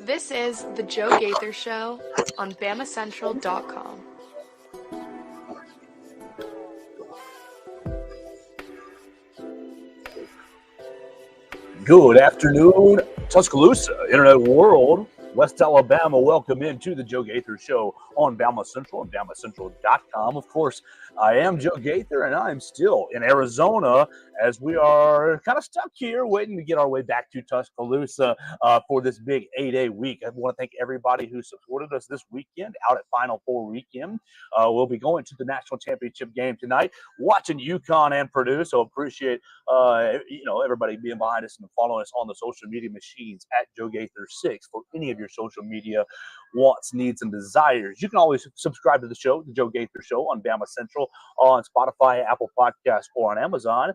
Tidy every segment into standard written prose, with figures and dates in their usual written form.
This is the Joe Gaither Show on BamaCentral.com. Good afternoon, Tuscaloosa, Internet World, West Alabama. Welcome into the Joe Gaither Show on Bama Central and BamaCentral.com. Of course, I am Joe Gaither, and I'm still in Arizona as we are kind of stuck here waiting to get our way back to Tuscaloosa for this big 8-day week. I want to thank everybody who supported us this weekend out at Final Four weekend. We'll be going to the national championship game tonight, watching UConn and Purdue, so appreciate everybody being behind us and following us on the social media machines at Joe Gaither 6 for any of your social media wants, needs, and desires. You can always subscribe to the show, the Joe Gaither Show, on Bama Central, on Spotify, Apple Podcasts, or on Amazon.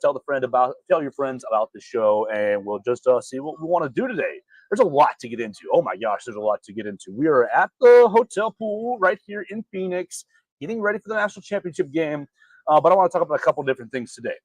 Tell your friends about the show, and we'll just see what we want to do today. There's a lot to get into. Oh my gosh, there's a lot to get into. We are at the hotel pool right here in Phoenix, getting ready for the national championship game. But I want to talk about a couple different things today.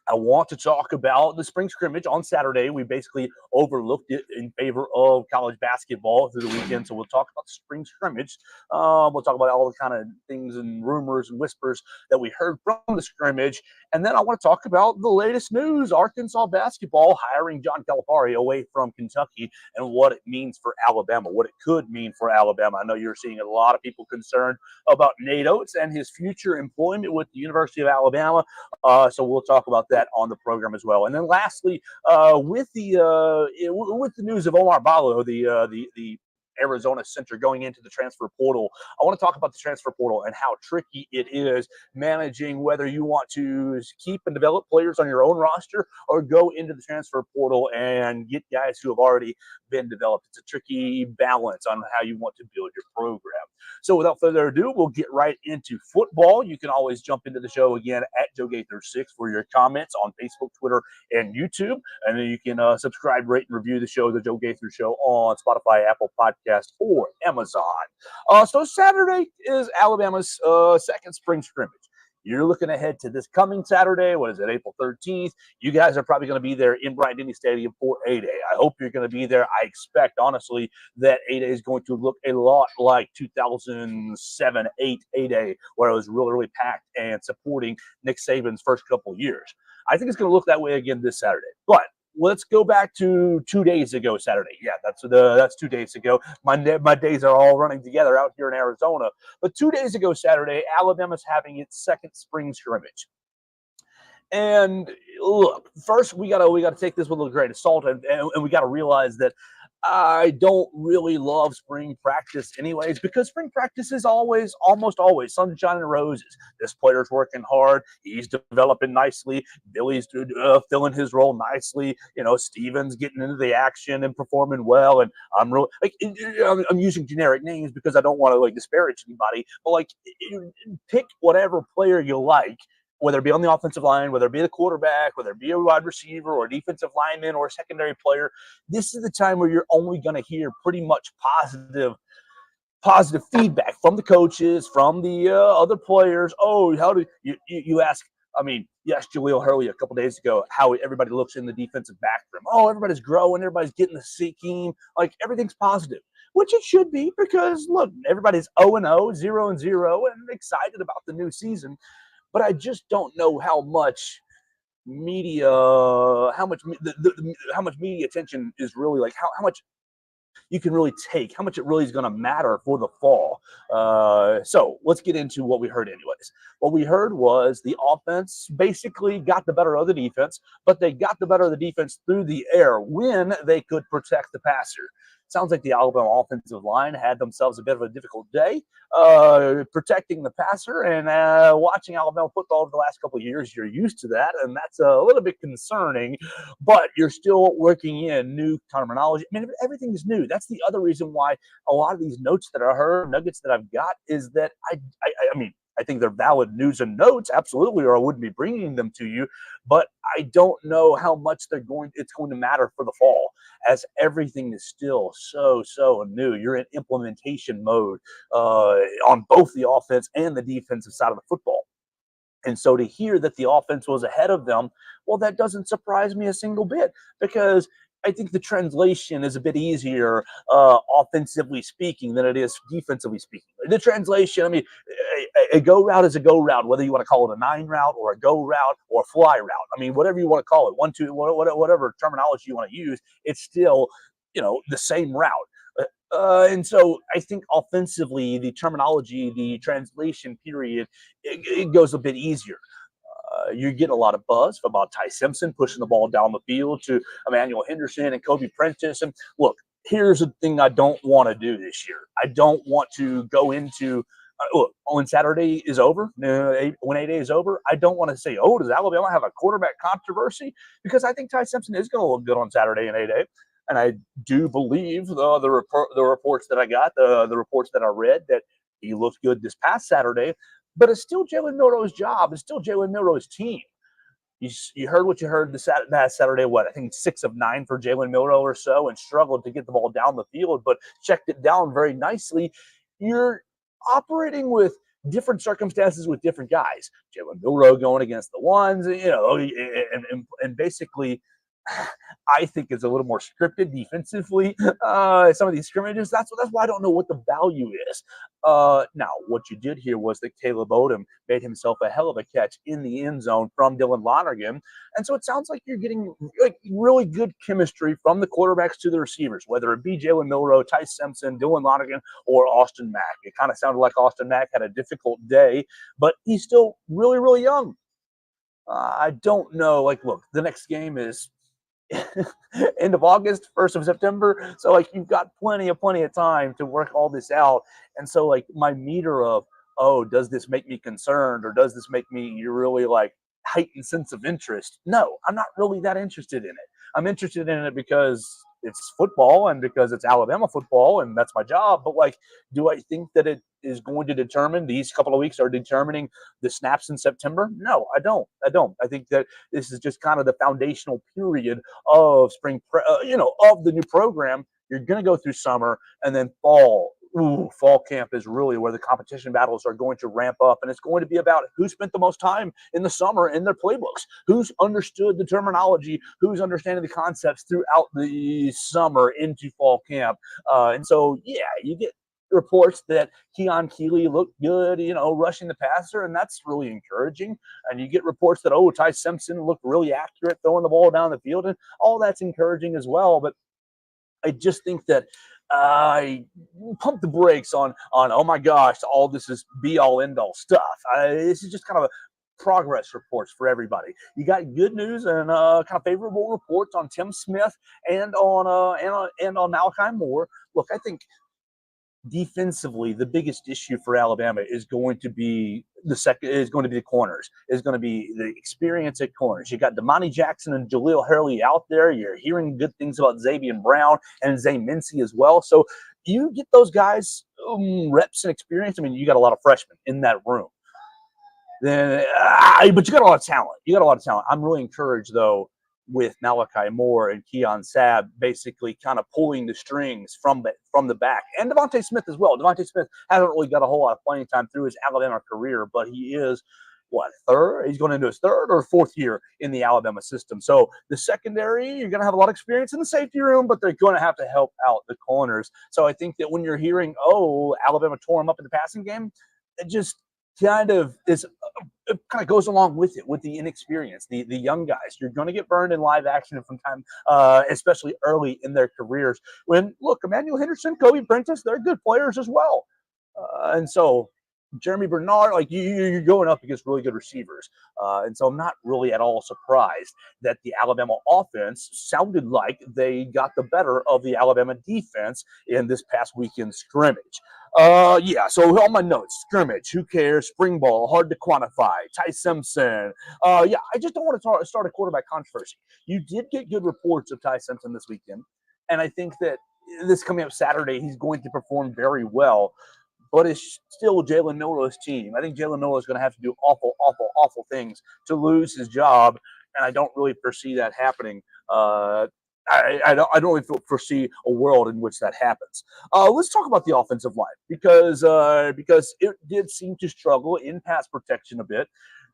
I want to talk about the spring scrimmage on Saturday. We basically overlooked it in favor of college basketball through the weekend. So we'll talk about the spring scrimmage. We'll talk about all the kind of things and rumors and whispers that we heard from the scrimmage. And then I want to talk about the latest news, Arkansas basketball hiring John Calipari away from Kentucky and what it means for Alabama, what it could mean for Alabama. I know you're seeing a lot of people concerned about Nate Oates and his future employment with the University of Alabama. So we'll talk about that on the program as well. And then lastly, with the news of Omar Ballo, the Arizona center going into the transfer portal, I want to talk about the transfer portal and how tricky it is managing whether you want to keep and develop players on your own roster or go into the transfer portal and get guys who have already been developed. It's a tricky balance on how you want to build your program. So without further ado, we'll get right into football. You can always jump into the show again at Joe Gaither 6 for your comments on Facebook, Twitter, and YouTube. And then you can subscribe, rate, and review the show, The Joe Gaither Show, on Spotify, Apple Podcasts, or Amazon. So Saturday is Alabama's second spring scrimmage. You're looking ahead to this coming Saturday. What is it, April 13th? You guys are probably going to be there in Bryant-Denny Stadium for 8A. I hope you're going to be there. I expect, honestly, that 8A is going to look a lot like 2007, 8A, where it was really, really packed and supporting Nick Saban's first couple of years. I think it's going to look that way again this Saturday. But let's go back to 2 days ago Saturday. Yeah, that's 2 days ago. My days are all running together out here in Arizona. But 2 days ago Saturday, Alabama's having its second spring scrimmage. And look, first we gotta take this with a grain of salt, and we gotta realize that I don't really love spring practice anyways, because spring practice is almost always sunshine and roses. This player's working hard. He's developing nicely. Billy's filling his role nicely. Steven's getting into the action and performing well. And I'm using generic names because I don't want to disparage anybody, but pick whatever player you like, whether it be on the offensive line, whether it be the quarterback, whether it be a wide receiver or a defensive lineman or a secondary player. This is the time where you're only going to hear pretty much positive feedback from the coaches, from the other players. Oh, how do you ask? You asked Jaleel Hurley a couple days ago how everybody looks in the defensive backroom. Oh, everybody's growing. Everybody's getting the scheme. Everything's positive, which it should be, because, look, everybody's 0-0, 0-0, and excited about the new season. But I just don't know how much media attention is really how much you can really take, how much it really is going to matter for the fall. So let's get into what we heard anyways. What we heard was the offense basically got the better of the defense, but they got the better of the defense through the air when they could protect the passer. Sounds like the Alabama offensive line had themselves a bit of a difficult day protecting the passer. And watching Alabama football over the last couple of years, you're used to that, and that's a little bit concerning. But you're still working in new terminology. Everything is new. That's the other reason why a lot of these notes that I heard, nuggets that I've got, is that I think they're valid news and notes, absolutely, or I wouldn't be bringing them to you. But I don't know how much it's going to matter for the fall, as everything is still so new. You're in implementation mode on both the offense and the defensive side of the football. And so to hear that the offense was ahead of them, well, that doesn't surprise me a single bit, because I think the translation is a bit easier offensively speaking than it is defensively speaking. The translation, I mean, a go route is a go route, whether you want to call it a 9 route or a go route or a fly route. I mean, whatever you want to call it, 1, 2, whatever terminology you want to use, it's still, the same route. And so I think offensively, the terminology, the translation period, it goes a bit easier. You get a lot of buzz about Ty Simpson pushing the ball down the field to Emmanuel Henderson and Kobe Prentice. And look, here's the thing I don't want to do this year. I don't want to go into look, when Saturday is over, when 8A is over, I don't want to say, oh, does Alabama have a quarterback controversy? Because I think Ty Simpson is going to look good on Saturday in 8A. And I do believe the reports that I got, the reports that I read, that he looked good this past Saturday. But it's still Jalen Milroe's job. It's still Jalen Milroe's team. You heard what you heard this past Saturday. What I think 6 of 9 for Jalen Milroe or so, and struggled to get the ball down the field, but checked it down very nicely. You're operating with different circumstances with different guys. Jalen Milroe going against the ones, and basically, I think it's a little more scripted defensively. Some of these scrimmages, that's why I don't know what the value is. Now, what you did here was that Caleb Odom made himself a hell of a catch in the end zone from Dylan Lonergan, and so it sounds like you're getting like really good chemistry from the quarterbacks to the receivers, whether it be Jalen Milroe, Ty Simpson, Dylan Lonergan, or Austin Mack. It kind of sounded like Austin Mack had a difficult day, but he's still really, really young. I don't know. Like, look, the next game is end of August, 1st of September. So like you've got plenty of time to work all this out. And so like my meter of, oh, does this make me concerned or does this make me really like heightened sense of interest? No, I'm not really that interested in it. I'm interested in it because it's football and because it's Alabama football and that's my job. But like, do I think that it is going to determine, these couple of weeks are determining the snaps in September? No, I don't. I think that this is just kind of the foundational period of of the new program. You're going to go through summer and then fall. Fall camp is really where the competition battles are going to ramp up, and it's going to be about who spent the most time in the summer in their playbooks, who's understood the terminology, who's understanding the concepts throughout the summer into fall camp. And so, yeah, you get reports that Keon Keeley looked good, rushing the passer, and that's really encouraging. And you get reports that, oh, Ty Simpson looked really accurate throwing the ball down the field, and all that's encouraging as well. But I just think that I pump the brakes on oh my gosh, all this is be all end all stuff. This is just kind of a progress reports for everybody. You got good news and kind of favorable reports on Tim Smith and on Malachi Moore. Look, I think defensively, the biggest issue for Alabama is going to be the corners. Is going to be the experience at corners. You got Damani Jackson and Jaleel Hurley out there. You're hearing good things about Xavier Brown and Zay Mincy as well. So you get those guys reps and experience. I mean, you got a lot of freshmen in that room. Then, but you got a lot of talent. I'm really encouraged though with Malachi Moore and Keon Sabb basically kind of pulling the strings from the back. And Devontae Smith as well. Devontae Smith hasn't really got a whole lot of playing time through his Alabama career, but he is, third? He's going into his 3rd or 4th year in the Alabama system. So the secondary, you're going to have a lot of experience in the safety room, but they're going to have to help out the corners. So I think that when you're hearing, oh, Alabama tore him up in the passing game, it just kind of is it kind of goes along with it, with the inexperience, the young guys. You're going to get burned in live action from time, especially early in their careers. When, look, Emmanuel Henderson, Kobe Prentice, they're good players as well. And so Jeremy Bernard, like you're going up against really good receivers. And so I'm not really at all surprised that the Alabama offense sounded like they got the better of the Alabama defense in this past weekend scrimmage. So on my notes, scrimmage, who cares? Spring ball, hard to quantify. Ty Simpson. I just don't want to start a quarterback controversy. You did get good reports of Ty Simpson this weekend, and I think that this coming up Saturday, he's going to perform very well. But it's still Jalen Milroe's team. I think Jalen Milroe is going to have to do awful things to lose his job, and I don't really foresee that happening. I don't really foresee a world in which that happens. Let's talk about the offensive line because it did seem to struggle in pass protection a bit.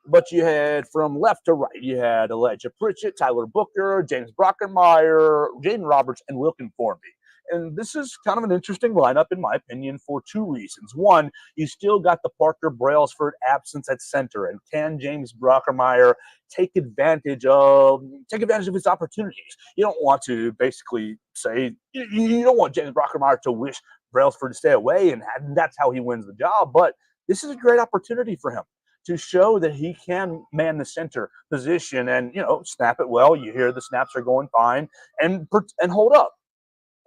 But you had from left to right, you had Elijah Pritchett, Tyler Booker, James Brockermeyer, Jaden Roberts, and Wilkin Formby. And this is kind of an interesting lineup, in my opinion, for two reasons. One, you still got the Parker Brailsford absence at center, and can James Brockermeyer take advantage of his opportunities? You don't want to basically say you don't want James Brockermeyer to wish Brailsford to stay away, and that's how he wins the job. But this is a great opportunity for him to show that he can man the center position and snap it well. You hear the snaps are going fine, and hold up.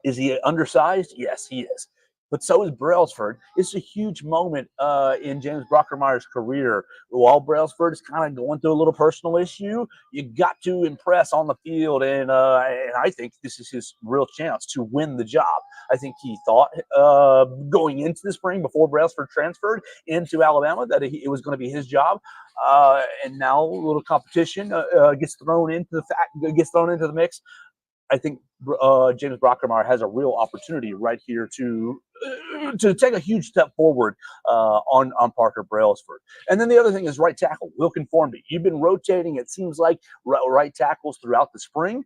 Is he undersized? Yes, he is. But so is Brailsford. It's a huge moment in James Brockermeyer's career. While Brailsford is kind of going through a little personal issue, you got to impress on the field, and I think this is his real chance to win the job. I think he thought going into the spring before Brailsford transferred into Alabama that it was going to be his job, and now a little competition gets thrown into the mix. I think James Brockermeyer has a real opportunity right here to take a huge step forward on Parker Brailsford. And then the other thing is right tackle, Wilkin Formby. You've been rotating, it seems like, right tackles throughout the spring.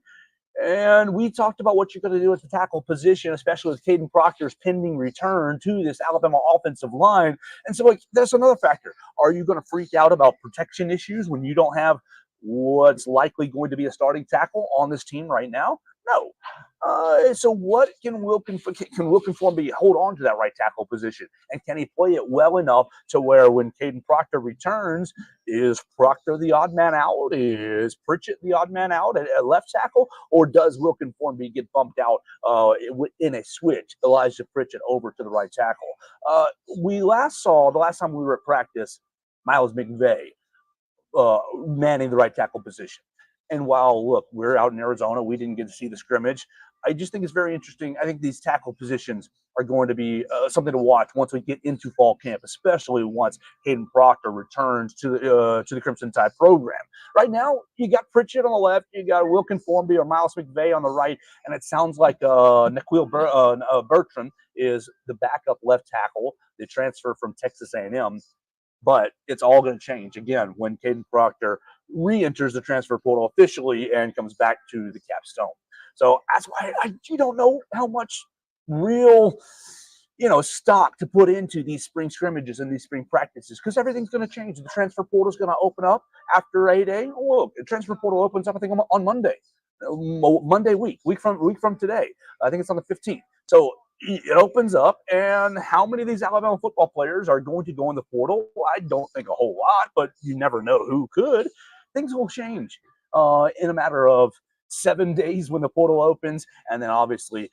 And we talked about what you're going to do at the tackle position, especially with Caden Proctor's pending return to this Alabama offensive line. And so, that's another factor. Are you going to freak out about protection issues when you don't have what's likely going to be a starting tackle on this team right now? No. So what can Wilkin Formby hold on to that right tackle position? And can he play it well enough to where when Caden Proctor returns, is Proctor the odd man out? Is Pritchett the odd man out at left tackle? Or does Wilkin Formby get bumped out in a switch, Elijah Pritchett over to the right tackle? The last time we were at practice, Miles McVay manning the right tackle position. And while, look, we're out in Arizona, we didn't get to see the scrimmage. I just think it's very interesting. I think these tackle positions are going to be something to watch once we get into fall camp, especially once Caden Proctor returns to the Crimson Tide program. Right now, you got Pritchett on the left, you got Wilkin Formby or Miles McVay on the right, and it sounds like Naquil Bertrand is the backup left tackle, the transfer from Texas A&M. But it's all going to change again when Caden Proctor re-enters the transfer portal officially and comes back to the capstone. So that's why you don't know how much real stock to put into these spring scrimmages and these spring practices, because everything's going to change. The transfer portal is going to open up after A-Day. Look, the transfer portal opens up, I think, on Monday week from today. I think it's on the 15th. So it opens up, and how many of these Alabama football players are going to go in the portal? I don't think a whole lot, but you never know who could. Things will change in a matter of 7 days when the portal opens, and then obviously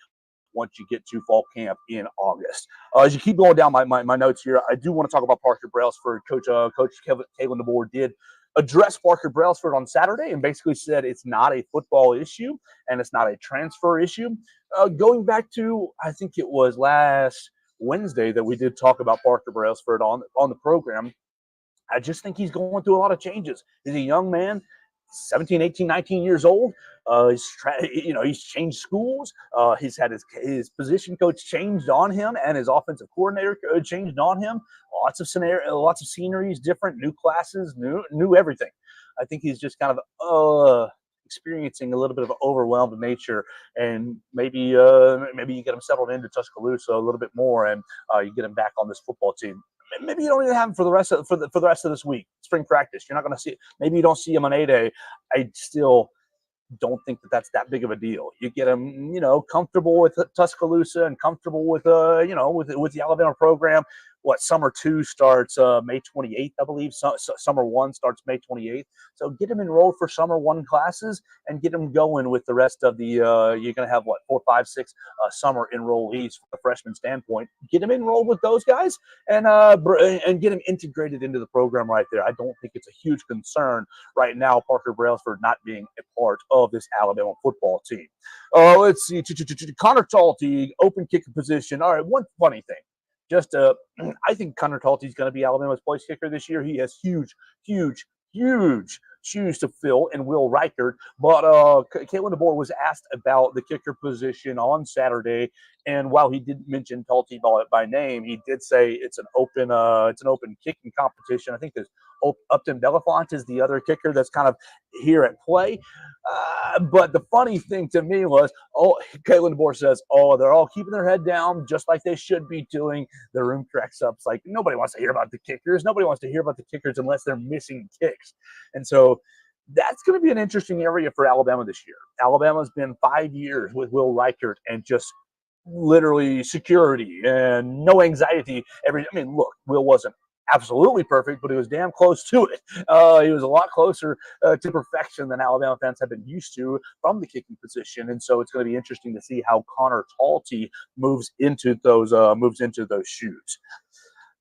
once you get to fall camp in August. As you keep going down my notes here, I do want to talk about Parker Brailsford. Coach Kalen DeBoer did address Parker Brailsford on Saturday and basically said it's not a football issue and it's not a transfer issue. Going back to, I think it was last Wednesday that we did talk about Parker Brailsford on the program. I just think he's going through a lot of changes. He's a young man, 17, 18, 19 years old. He's changed schools. He's had his position coach changed on him, and his offensive coordinator changed on him. Lots of sceneries, different, new classes, new everything. I think he's just kind of experiencing a little bit of an overwhelmed nature, and maybe you get him settled into Tuscaloosa a little bit more, and you get him back on this football team. Maybe you don't even have him for the rest of this week, spring practice. You're not going to see. Maybe you don't see him on A-Day. I still don't think that's that big of a deal. You get him, comfortable with Tuscaloosa and comfortable with with the Alabama program. Summer 2 starts May 28th, I believe. Summer 1 starts May 28th. So get him enrolled for Summer 1 classes and get him going with the rest of the. You're going to have 4, 5, 6 summer enrollees from a freshman standpoint. Get him enrolled with those guys and get him integrated into the program right there. I don't think it's a huge concern right now, Parker Brailsford not being a part of this Alabama football team. Let's see. Connor Talty, open kicker position. All right, one funny thing. I think Connor Talty is going to be Alabama's place kicker this year. He has huge shoes to fill in Will Reichert. But Kalen DeBoer was asked about the kicker position on Saturday, and while he didn't mention Talty by name, he did say it's an open kicking competition. I think there's Upton Belafont is the other kicker that's kind of here at play. But the funny thing to me was, Kalen DeBoer says, they're all keeping their head down just like they should be doing. The room cracks up. It's like, nobody wants to hear about the kickers. Nobody wants to hear about the kickers unless they're missing kicks. And so that's going to be an interesting area for Alabama this year. Alabama's been 5 years with Will Reichert and just literally security and no anxiety. Look, Will wasn't absolutely perfect, but he was damn close to it. He was a lot closer to perfection than Alabama fans have been used to from the kicking position, and so it's going to be interesting to see how Connor Talty moves into those shoes.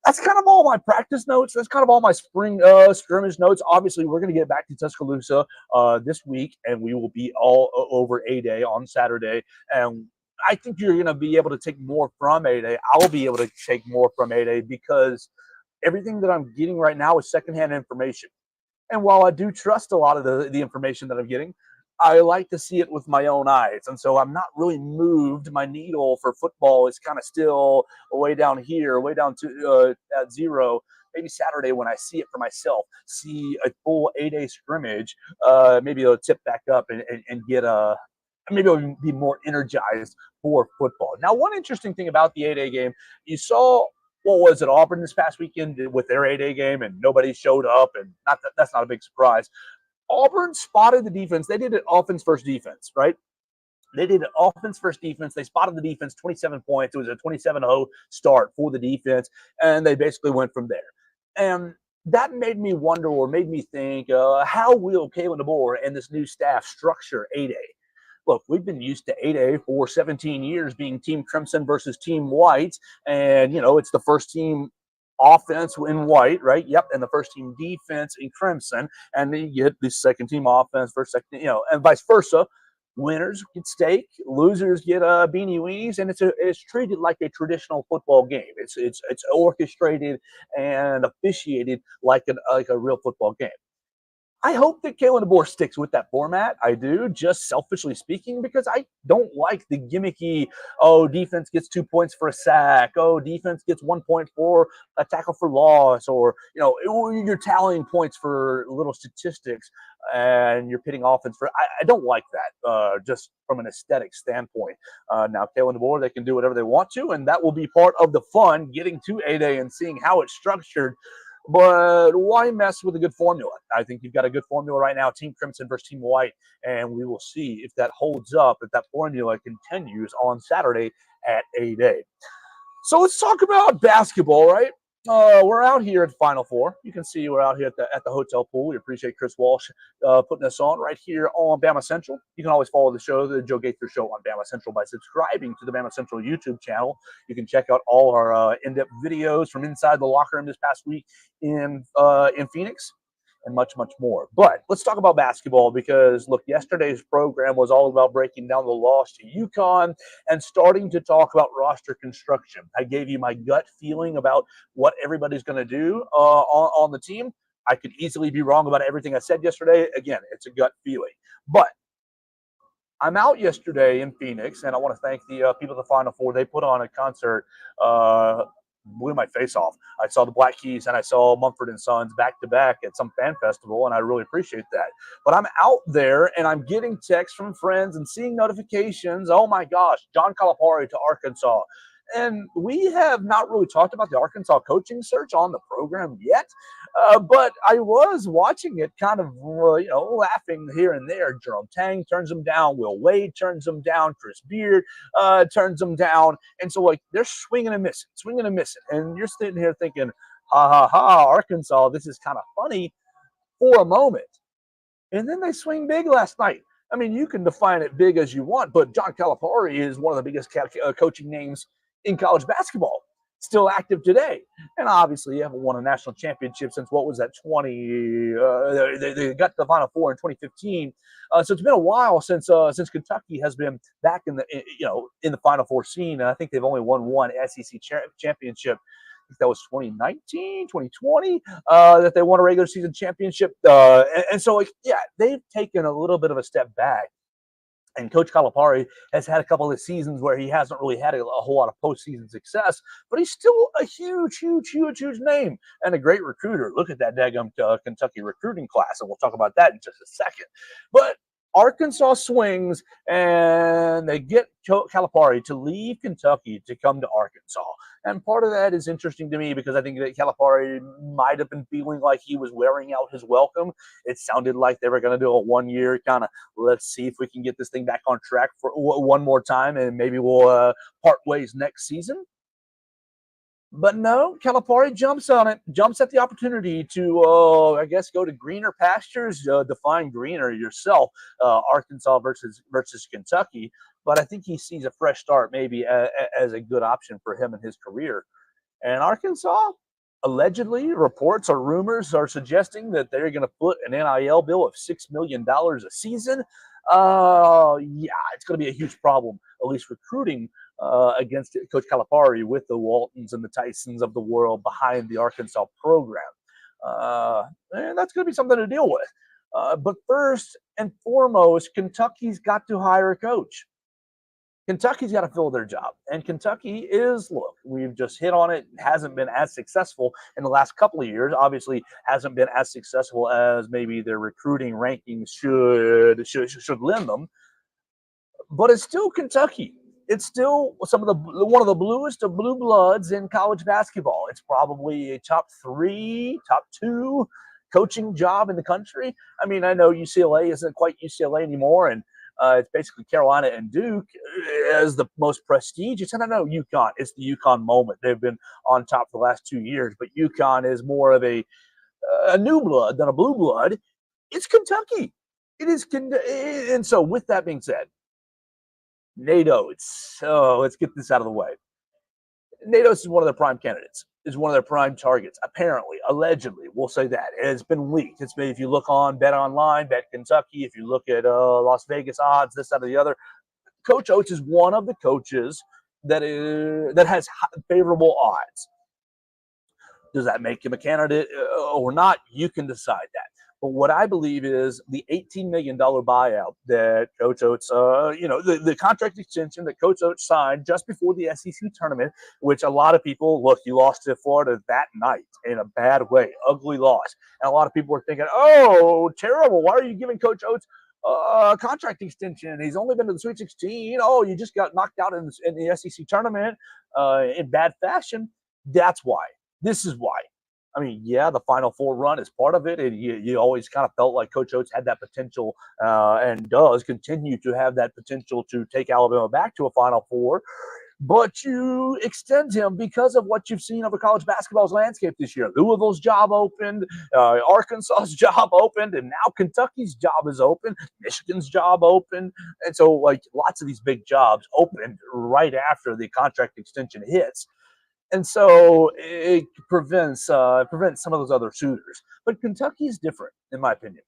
That's kind of all my practice notes. That's kind of all my spring scrimmage notes. Obviously, we're going to get back to Tuscaloosa this week, and we will be all over A-Day on Saturday. And I think you're going to be able to take more from A-Day. I'll be able to take more from A-Day because everything that I'm getting right now is secondhand information. And while I do trust a lot of the information that I'm getting, I like to see it with my own eyes. And so I'm not really moved. My needle for football is kind of still way down here, way down to at zero. Maybe Saturday when I see it for myself, see a full 8-day scrimmage, maybe it'll tip back up and get maybe I'll be more energized for football. Now, one interesting thing about the 8-day game, you saw what was it, Auburn this past weekend with their 8-day game, and nobody showed up, and that's not a big surprise. Auburn spotted the defense. They did it offense first defense, right? They did it offense first defense. They spotted the defense 27 points. It was a 27-0 start for the defense, and they basically went from there. And that made me wonder, or made me think, how will Kalen DeBoer and this new staff structure 8-day? Look, we've been used to 8-A for 17 years being Team Crimson versus Team White. And, it's the first team offense in white, right? Yep. And the first team defense in crimson. And then you get the second team offense versus second, and vice versa. Winners get steak, losers get beanie weenies, and it's treated like a traditional football game. It's orchestrated and officiated like a real football game. I hope that Kalen DeBoer sticks with that format. I do, just selfishly speaking, because I don't like the gimmicky, defense gets 2 points for a sack. Defense gets 1 point for a tackle for loss. Or, you're tallying points for little statistics and you're pitting offense for. I don't like that, just from an aesthetic standpoint. Now, Kalen DeBoer, they can do whatever they want to, and that will be part of the fun, getting to 8-A and seeing how it's structured. But why mess with a good formula? I think you've got a good formula right now, Team Crimson versus Team White, and we will see if that holds up, if that formula continues on Saturday at 8-A. So let's talk about basketball, right? We're out here at Final Four. You can see we're out here at the hotel pool. We appreciate Chris Walsh putting us on right here on BamaCentral. You can always follow the show, the Joe Gaither Show, on BamaCentral by subscribing to the BamaCentral YouTube channel. You can check out all our in-depth videos from inside the locker room this past week in Phoenix, and much, much more. But let's talk about basketball because, look, yesterday's program was all about breaking down the loss to UConn and starting to talk about roster construction. I gave you my gut feeling about what everybody's going to do on the team. I could easily be wrong about everything I said yesterday. Again, it's a gut feeling. But I'm out yesterday in Phoenix, and I want to thank the people at the Final Four. They put on a concert, blew my face off. I saw the Black Keys and I saw Mumford and Sons back to back at some fan festival, and I really appreciate that. But I'm out there and I'm getting texts from friends and seeing notifications. Oh my gosh, John Calipari to Arkansas. And we have not really talked about the Arkansas coaching search on the program yet, but I was watching it kind of, laughing here and there. Jerome Tang turns them down. Will Wade turns them down. Chris Beard turns them down. And so, they're swinging and missing. And you're sitting here thinking, ha, ha, ha, Arkansas, this is kind of funny for a moment. And then they swing big last night. I mean, you can define it big as you want, but John Calipari is one of the biggest coaching names in college basketball, still active today. And obviously, you haven't won a national championship since, what was that, they got to the Final Four in 2015. So it's been a while since Kentucky has been back in the Final Four scene. And I think they've only won one SEC championship think that was 2019, 2020, that they won a regular season championship. And so, like, yeah, they've taken a little bit of a step back. And Coach Calipari has had a couple of seasons where he hasn't really had a whole lot of postseason success, but he's still a huge name and a great recruiter. Look at that daggum Kentucky recruiting class, and we'll talk about that in just a second. But Arkansas swings, and they get Calipari to leave Kentucky to come to Arkansas. And part of that is interesting to me because I think that Calipari might have been feeling like he was wearing out his welcome. It sounded like they were going to do a 1 year kind of, let's see if we can get this thing back on track for one more time, and maybe we'll part ways next season. But no, Calipari jumps on it, jumps at the opportunity to, I guess, go to greener pastures. Define greener yourself, Arkansas versus Kentucky. But I think he sees a fresh start maybe as a good option for him in his career. And Arkansas, allegedly, reports or rumors are suggesting that they're going to put an NIL bill of $6 million a season. Yeah, it's going to be a huge problem, at least recruiting against Coach Calipari with the Waltons and the Tysons of the world behind the Arkansas program. And that's going to be something to deal with. But first and foremost, Kentucky's got to hire a coach. Kentucky's got to fill their job. And Kentucky is, look, we've just hit on it, hasn't been as successful in the last couple of years. Obviously, hasn't been as successful as maybe their recruiting rankings should lend them. But it's still Kentucky. It's still one of the bluest of blue bloods in college basketball. It's probably a top 3, top 2 coaching job in the country. I mean, I know UCLA isn't quite UCLA anymore, and it's basically Carolina and Duke as the most prestigious. And I know UConn, it's the UConn moment. They've been on top for the last 2 years, but UConn is more of a new blood than a blue blood. It's Kentucky. It is, and so with that being said, Nate Oates. So let's get this out of the way. Nate Oates is one of their prime candidates, is one of their prime targets, apparently, allegedly. We'll say that. It's been leaked. It's been, if you look on Bet Online, Bet Kentucky, if you look at Las Vegas odds, this, that, or the other, Coach Oates is one of the coaches that has favorable odds. Does that make him a candidate or not? You can decide that. But what I believe is the $18 million buyout that Coach Oates, the contract extension that Coach Oates signed just before the SEC tournament, which a lot of people, look, you lost to Florida that night in a bad way, ugly loss. And a lot of people were thinking, oh, terrible. Why are you giving Coach Oates a contract extension? He's only been to the Sweet 16. Oh, you just got knocked out in the SEC tournament in bad fashion. That's why. This is why. I mean, yeah, the Final Four run is part of it, and you always kind of felt like Coach Oates had that potential and does continue to have that potential to take Alabama back to a Final Four. But you extend him because of what you've seen over college basketball's landscape this year. Louisville's job opened, Arkansas's job opened, and now Kentucky's job is open, Michigan's job opened. And so, like, lots of these big jobs opened right after the contract extension hits. And so it prevents some of those other suitors. But Kentucky is different, in my opinion.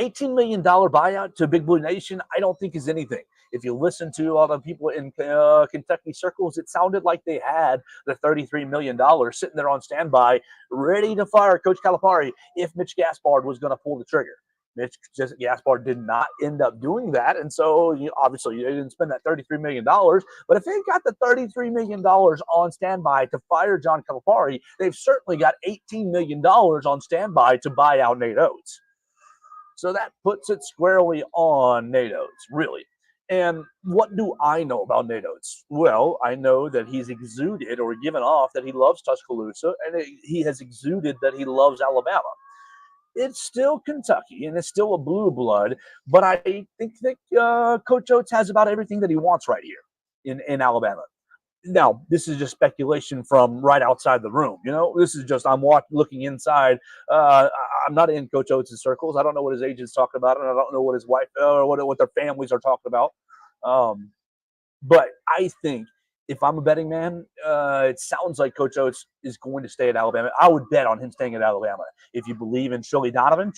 $18 million buyout to Big Blue Nation, I don't think is anything. If you listen to all the people in Kentucky circles, it sounded like they had the $33 million sitting there on standby, ready to fire Coach Calipari if Mitch Gaspard was going to pull the trigger. Mitch Gaspard did not end up doing that. And so obviously they didn't spend that $33 million. But if they got the $33 million on standby to fire John Calipari, they've certainly got $18 million on standby to buy out Nate Oates. So that puts it squarely on Nate Oates, really. And what do I know about Nate Oates? Well, I know that he's exuded or given off that he loves Tuscaloosa, and he has exuded that he loves Alabama. It's still Kentucky, and it's still a blue blood, but I think that Coach Oates has about everything that he wants right here in Alabama. Now, this is just speculation from right outside the room. This is just I'm looking inside. I'm not in Coach Oates' circles. I don't know what his agent's talking about, and I don't know what his wife or what their families are talking about. But I think if I'm a betting man, it sounds like Coach Oates is going to stay at Alabama. I would bet on him staying at Alabama. If you believe in Shirley Donovan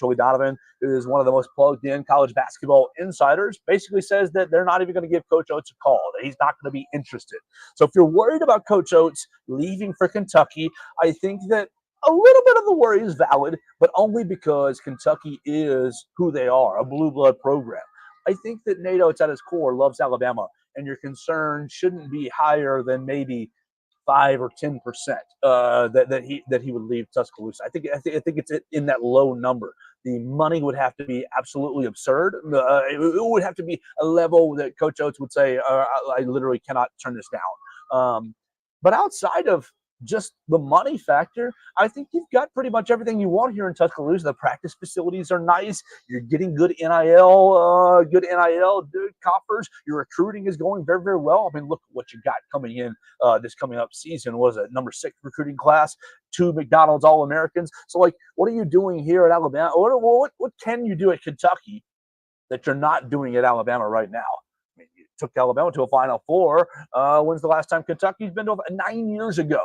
is one of the most plugged-in college basketball insiders, basically says that they're not even going to give Coach Oates a call, that he's not going to be interested. So if you're worried about Coach Oates leaving for Kentucky, I think that a little bit of the worry is valid, but only because Kentucky is who they are, a blue blood program. I think that Nate Oates at his core loves Alabama, and your concern shouldn't be higher than maybe 5 or 10% that he would leave Tuscaloosa. I think it's in that low number. The money would have to be absolutely absurd. It would have to be a level that Coach Oates would say, I literally cannot turn this down. But outside of just the money factor, I think you've got pretty much everything you want here in Tuscaloosa. The practice facilities are nice. You're getting good NIL coffers. Your recruiting is going very, very well. I mean, look what you got coming in this coming up season. Was it number 6 recruiting class, 2 McDonald's All-Americans? So, like, what are you doing here at Alabama? What can you do at Kentucky that you're not doing at Alabama right now? I mean, you took Alabama to a Final Four. When's the last time Kentucky's been to 9 years ago?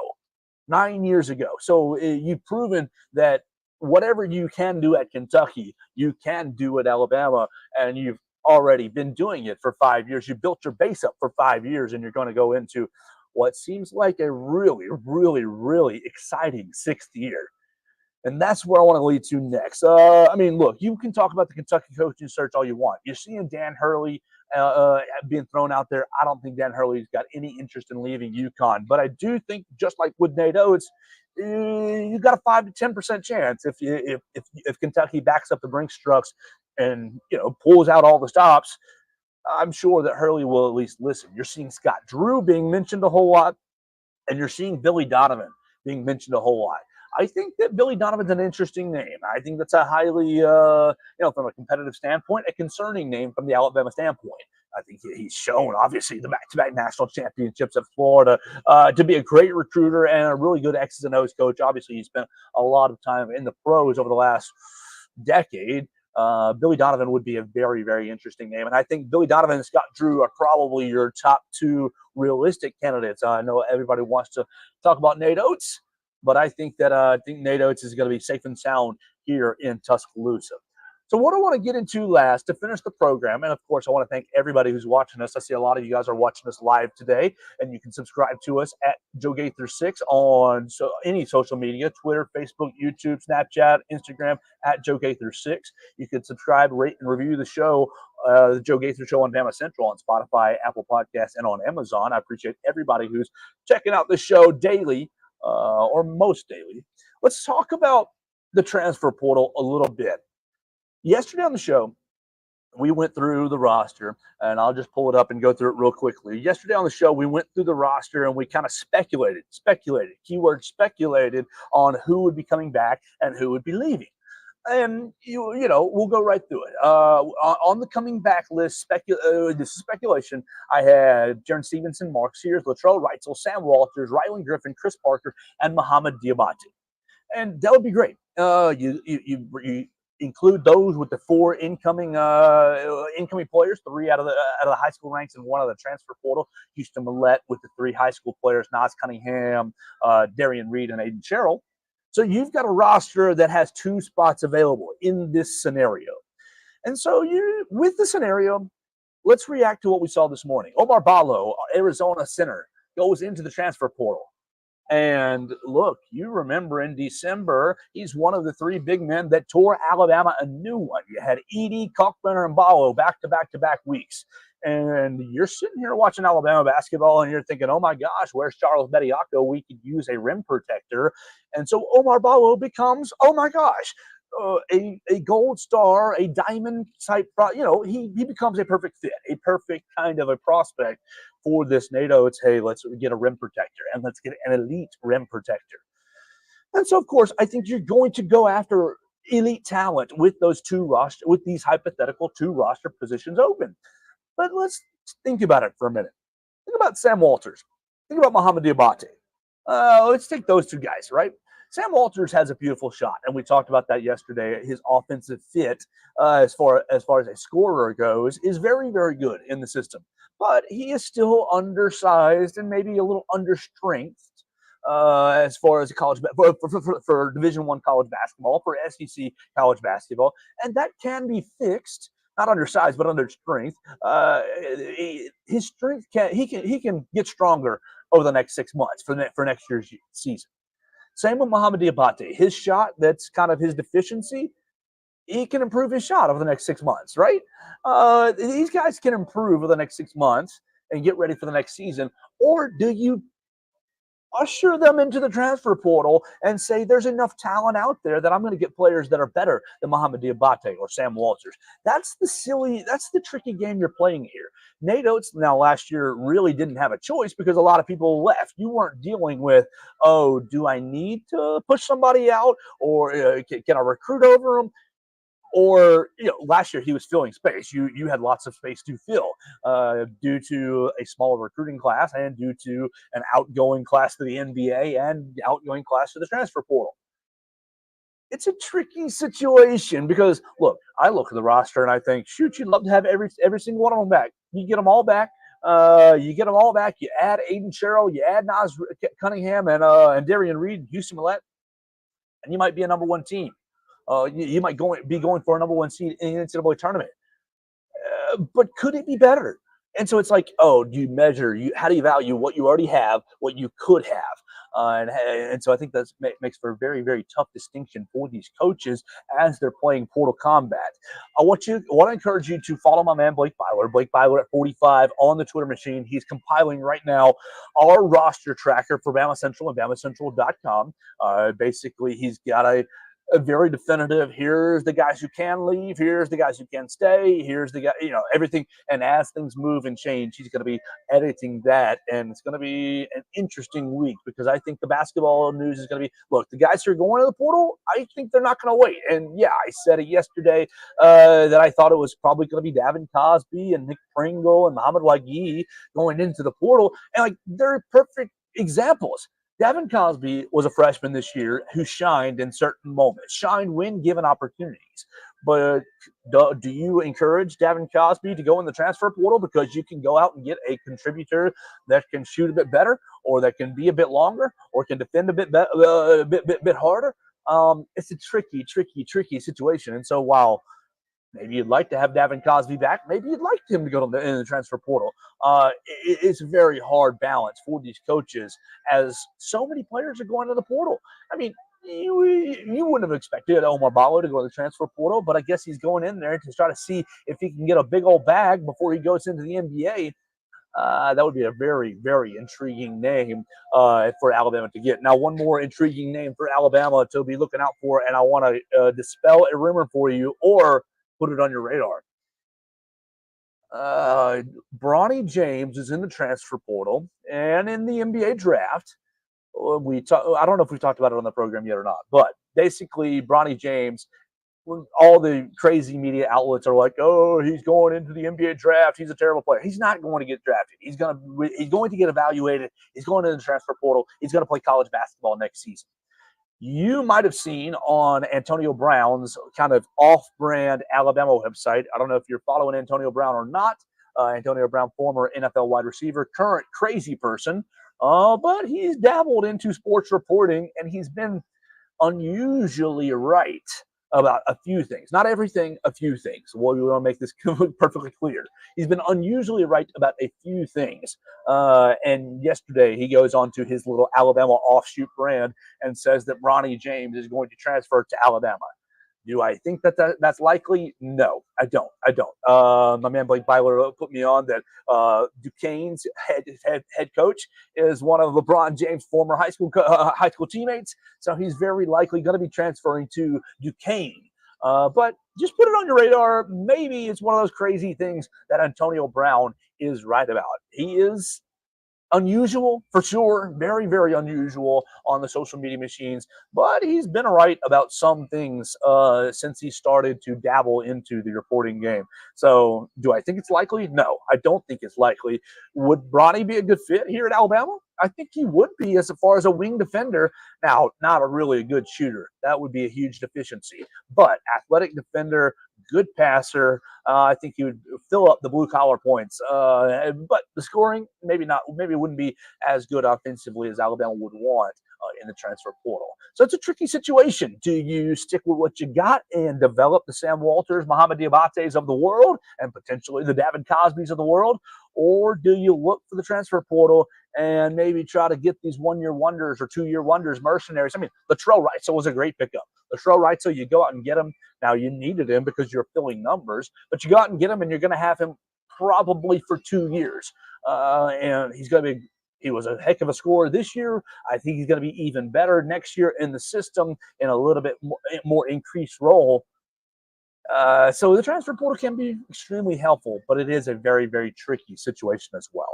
9 years ago. So you've proven that whatever you can do at Kentucky, you can do at Alabama, and you've already been doing it for 5 years. You built your base up for 5 years, and you're going to go into what seems like a really, really, really exciting 6th year. And that's where I want to lead to next. I mean, look, you can talk about the Kentucky coaching search all you want. You're seeing Dan Hurley being thrown out there. I don't think Dan Hurley's got any interest in leaving UConn. But I do think, just like with Nate Oates, you got a 5 to 10% chance if Kentucky backs up the Brinks trucks and pulls out all the stops. I'm sure that Hurley will at least listen. You're seeing Scott Drew being mentioned a whole lot, and you're seeing Billy Donovan being mentioned a whole lot. I think that Billy Donovan's an interesting name. I think that's a highly, from a competitive standpoint, a concerning name from the Alabama standpoint. I think he's shown, obviously, the back-to-back national championships at Florida to be a great recruiter and a really good X's and O's coach. Obviously, he spent a lot of time in the pros over the last decade. Billy Donovan would be a very, very interesting name. And I think Billy Donovan and Scott Drew are probably your top 2 realistic candidates. I know everybody wants to talk about Nate Oates, but I think Nate Oates is going to be safe and sound here in Tuscaloosa. So what I want to get into last to finish the program, and of course I want to thank everybody who's watching us. I see a lot of you guys are watching us live today, and you can subscribe to us at Joe Gaither 6 on any social media, Twitter, Facebook, YouTube, Snapchat, Instagram, at Joe Gaither 6. You can subscribe, rate, and review the show, the Joe Gaither Show on BamaCentral, on Spotify, Apple Podcasts, and on Amazon. I appreciate everybody who's checking out the show daily, or most daily. Let's talk about the transfer portal a little bit. Yesterday on the show, we went through the roster, and I'll just pull it up and go through it real quickly. Yesterday on the show, we went through the roster, and we kind of speculated, keyword speculated, on who would be coming back and who would be leaving. And, we'll go right through it. On the coming back list, this is speculation, I had Jaron Stevenson, Mark Sears, Latrell Wrightsell, Sam Walters, Rylan Griffin, Chris Parker, and Muhammad Diabate. And that would be great. You include those with the 4 incoming players, 3 out of the high school ranks and 1 out of the transfer portal. Houston Millette with the 3 high school players, Nas Cunningham, Darian Reed, and Aiden Sherrill. So you've got a roster that has 2 spots available in this scenario. And so with the scenario, let's react to what we saw this morning. Omar Ballo, Arizona center, goes into the transfer portal. And look, you remember in December, he's one of the 3 big men that tore Alabama a new one. You had Edey, Kalkbrenner, and Ballo back-to-back weeks. And you're sitting here watching Alabama basketball, and you're thinking, oh my gosh, where's Charles Bediako? We could use a rim protector. And so Omar Ballo becomes, oh my gosh, a gold star, a diamond type, he becomes a perfect fit, a perfect kind of a prospect for this Nate Oates. Hey, let's get a rim protector, and let's get an elite rim protector. And so, of course, I think you're going to go after elite talent with these hypothetical 2 roster positions open. But let's think about it for a minute. Think about Sam Walters. Think about Muhammad Diabate. Let's take those 2 guys, right? Sam Walters has a beautiful shot, and we talked about that yesterday. His offensive fit, as far as a scorer goes, is very, very good in the system. but he is still undersized and maybe a little understrength as far as college for Division One college basketball, for SEC college basketball, and that can be fixed. Not undersized, but under strength. His strength can get stronger over the next 6 months for next year's season. Same with Mohamed Diabate. His shot, that's kind of his deficiency. He can improve his shot over the next 6 months, right? These guys can improve over the next 6 months and get ready for the next season. Or do you usher them into the transfer portal and say there's enough talent out there that I'm going to get players that are better than Mohamed Diabate or Sam Walters? That's the tricky game you're playing here. Nate Oates now last year really didn't have a choice because a lot of people left. You weren't dealing with, oh, do I need to push somebody out or can I recruit over them? Or last year he was filling space. You had lots of space to fill due to a smaller recruiting class and due to an outgoing class to the NBA and outgoing class to the transfer portal. It's a tricky situation because look, I look at the roster and I think, shoot, you'd love to have every single one of them back. You get them all back. You add Aiden Sherrill, you add Nas Cunningham and Darian Reed, Houston Millette, and you might be a number one team. You might be going for a number one seed in the NCAA tournament. But could it be better? And so it's like, oh, do you measure? How do you value what you already have, what you could have? And so I think that makes for a very, very tough distinction for these coaches as they're playing Portal Combat. I want to encourage you to follow my man Blake Byler at 45 on the Twitter machine. He's compiling right now our roster tracker for BamaCentral and BamaCentral.com. Basically, he's got a very definitive. Here's the guys who can leave. Here's the guys who can stay. Here's the guy, everything. And as things move and change, he's going to be editing that. And it's going to be an interesting week because I think the basketball news is going to be, look, the guys who are going to the portal, I think they're not going to wait. And yeah, I said it yesterday that I thought it was probably going to be Davin Cosby and Nick Pringle and Muhammad Wagi going into the portal. And like, they're perfect examples. Davin Cosby was a freshman this year who shined in certain moments, shined when given opportunities. But do you encourage Davin Cosby to go in the transfer portal because you can go out and get a contributor that can shoot a bit better, or that can be a bit longer, or can defend a bit harder? It's a tricky situation. And so while maybe you'd like to have Davin Cosby back, maybe you'd like him to go in the transfer portal. It's a very hard balance for these coaches as so many players are going to the portal. I mean, you wouldn't have expected Omar Ballo to go to the transfer portal, but I guess he's going in there to try to see if he can get a big old bag before he goes into the NBA. That would be a very, very intriguing name for Alabama to get. Now, one more intriguing name for Alabama to be looking out for, and I want to dispel a rumor for you or put it on your radar. Bronny James is in the transfer portal and in the NBA draft. I don't know if we talked about it on the program yet or not, but basically Bronny James, all the crazy media outlets are like, oh, he's going into the NBA draft. He's a terrible player. He's not going to get drafted. He's going to get evaluated. He's going to the transfer portal. He's going to play college basketball next season. You might have seen on Antonio Brown's kind of off-brand Alabama website. I don't know if you're following Antonio Brown or not. Antonio Brown, former NFL wide receiver, current crazy person, but he's dabbled into sports reporting, and he's been unusually right about a few things. Not everything, a few things. Well, we want to make this perfectly clear. He's been unusually right about a few things. And yesterday, he goes on to his little Alabama offshoot brand and says that Bronny James is going to transfer to Alabama. Do I think that's likely? No, I don't. My man Blake Byler put me on that Duquesne's head coach is one of LeBron James' former high school teammates, so he's very likely going to be transferring to Duquesne. But just put it on your radar. Maybe it's one of those crazy things that Antonio Brown is right about. He is unusual for sure, very, very unusual on the social media machines, but he's been right about some things since he started to dabble into the reporting game. So do I think it's likely? No, I don't think it's likely. Would Bronny be a good fit here at Alabama? I think he would be as far as a wing defender. Now, not a really good shooter. That would be a huge deficiency. But athletic defender, good passer. I think he would fill up the blue collar points. But the scoring, maybe not. Maybe it wouldn't be as good offensively as Alabama would want in the transfer portal. So it's a tricky situation. Do you stick with what you got and develop the Sam Walters, Muhammad Diabates of the world, and potentially the David Cosbys of the world? Or do you look for the transfer portal and maybe try to get these 1-year wonders or 2-year wonders, mercenaries? I mean, Latrell Wrightsell was a great pickup. Latrell Wrightsell, you go out and get him. Now, you needed him because you're filling numbers, but you go out and get him, and you're going to have him probably for 2 years. And he's going to be he was a heck of a scorer this year. I think he's going to be even better next year in the system in a little bit more increased role. So the transfer portal can be extremely helpful, but it is a very, very tricky situation as well.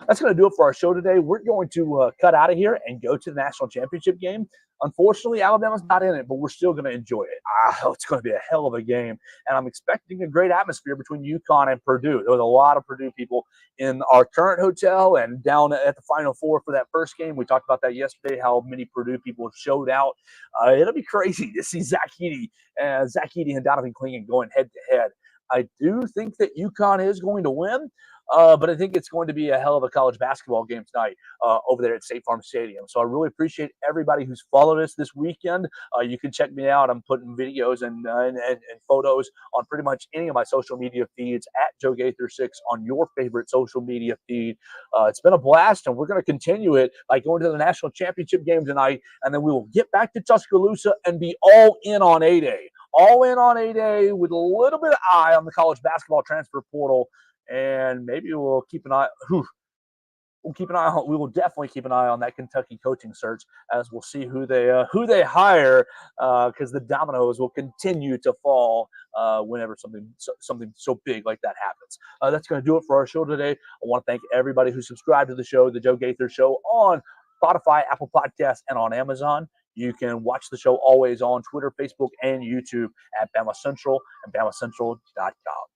That's going to do it for our show today. We're going to cut out of here and go to the national championship game. Unfortunately, Alabama's not in it, but we're still going to enjoy it. It's going to be a hell of a game, and I'm expecting a great atmosphere between UConn and Purdue. There was a lot of Purdue people in our current hotel and down at the Final Four for that first game. We talked about that yesterday, how many Purdue people showed out. It'll be crazy to see Zach Edey and Donovan Clingan going head-to-head. I do think that UConn is going to win, but I think it's going to be a hell of a college basketball game tonight over there at State Farm Stadium. So I really appreciate everybody who's followed us this weekend. You can check me out. I'm putting videos and photos on pretty much any of my social media feeds at Joe Gaither 6 on your favorite social media feed. It's been a blast, and we're going to continue it by going to the national championship game tonight, and then we will get back to Tuscaloosa and be all in on A-Day. All in on A-Day with a little bit of eye on the college basketball transfer portal, and maybe we'll keep an eye. We will definitely keep an eye on that Kentucky coaching search as we'll see who they hire, because the dominoes will continue to fall whenever something so big like that happens. That's going to do it for our show today. I want to thank everybody who subscribed to the show, the Joe Gaither Show, on Spotify, Apple Podcasts, and on Amazon. You can watch the show always on Twitter, Facebook, and YouTube at BamaCentral and BamaCentral.com.